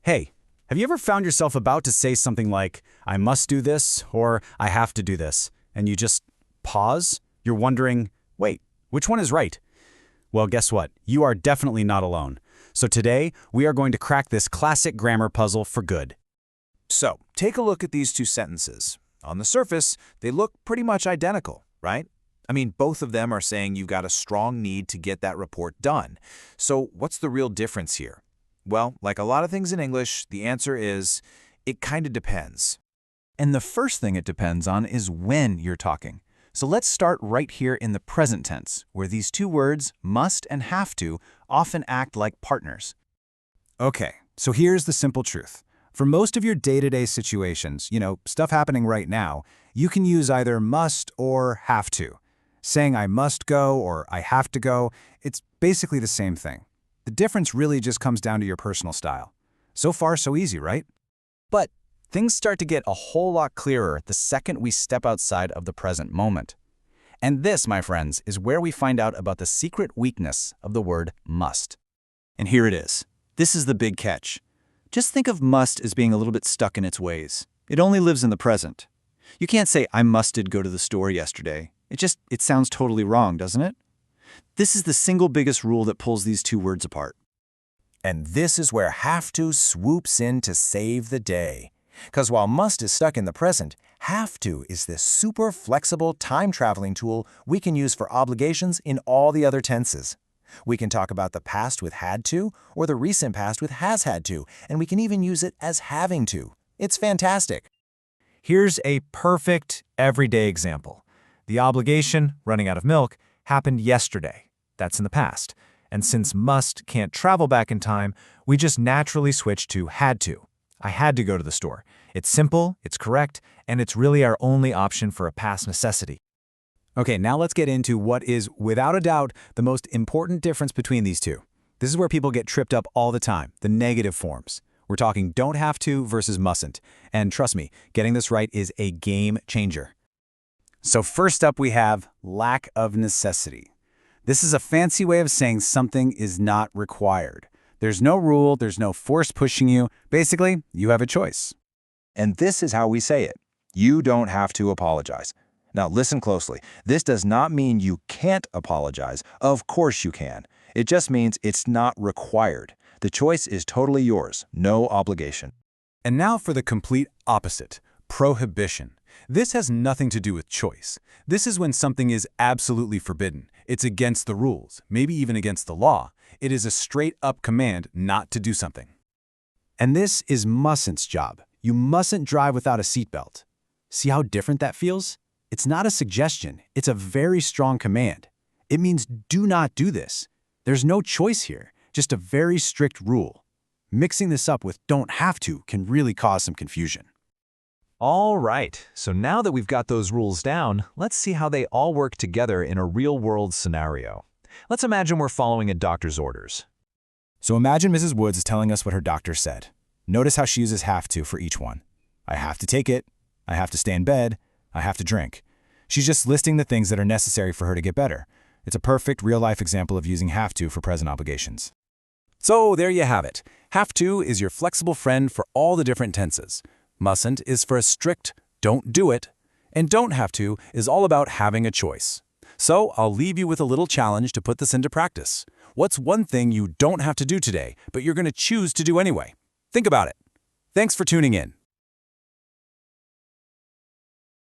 Hey, have you ever found yourself about to say something like, I must do this, or I have to do this, and you just pause? You're wondering, wait, which one is right? Well, guess what? You are definitely not alone. So today, we are going to crack this classic grammar puzzle for good. So, take a look at these two sentences. On the surface, they look pretty much identical, right? I mean, both of them are saying you've got a strong need to get that report done. So, what's the real difference here? Well, like a lot of things in English, the answer is, it kind of depends. And the first thing it depends on is when you're talking. So let's start right here in the present tense, where these two words, must and have to, often act like partners. Okay, so here's the simple truth. For most of your day-to-day situations, stuff happening right now, you can use either must or have to. Saying I must go or I have to go, it's basically the same thing. The difference really just comes down to your personal style. So far, so easy, right? But things start to get a whole lot clearer the second we step outside of the present moment. And this, my friends, is where we find out about the secret weakness of the word must. And here it is. This is the big catch. Just think of must as being a little bit stuck in its ways. It only lives in the present. You can't say, I musted go to the store yesterday. It sounds totally wrong, doesn't it? This is the single biggest rule that pulls these two words apart. And this is where have to swoops in to save the day. Because while must is stuck in the present, have to is this super flexible time-traveling tool we can use for obligations in all the other tenses. We can talk about the past with had to, or the recent past with has had to, and we can even use it as having to. It's fantastic. Here's a perfect everyday example. The obligation, running out of milk, happened yesterday. That's in the past. And since must can't travel back in time, we just naturally switch to had to. I had to go to the store. It's simple, it's correct, and it's really our only option for a past necessity. Okay, now let's get into what is, without a doubt, the most important difference between these two. This is where people get tripped up all the time, the negative forms. We're talking don't have to versus mustn't. And trust me, getting this right is a game changer. So first up we have lack of necessity. This is a fancy way of saying something is not required. There's no rule, there's no force pushing you. Basically, you have a choice. And this is how we say it. You don't have to apologize. Now listen closely. This does not mean you can't apologize. Of course you can. It just means it's not required. The choice is totally yours, no obligation. And now for the complete opposite, prohibition. This has nothing to do with choice. This is when something is absolutely forbidden. It's against the rules, maybe even against the law. It is a straight-up command not to do something. And this is mustn't's job. You mustn't drive without a seatbelt. See how different that feels? It's not a suggestion. It's a very strong command. It means do not do this. There's no choice here, just a very strict rule. Mixing this up with don't have to can really cause some confusion. All right, so now that we've got those rules down, let's see how they all work together in a real-world scenario. Let's imagine we're following a doctor's orders. So imagine Mrs. Woods is telling us what her doctor said. Notice how she uses have to for each one. I have to take it, I have to stay in bed, I have to drink. She's just listing the things that are necessary for her to get better. It's a perfect real-life example of using have to for present obligations. So there you have it. Have to is your flexible friend for all the different tenses. Mustn't is for a strict don't do it, and don't have to is all about having a choice. So I'll leave you with a little challenge to put this into practice. What's one thing you don't have to do today, but you're going to choose to do anyway? Think about it. Thanks for tuning in.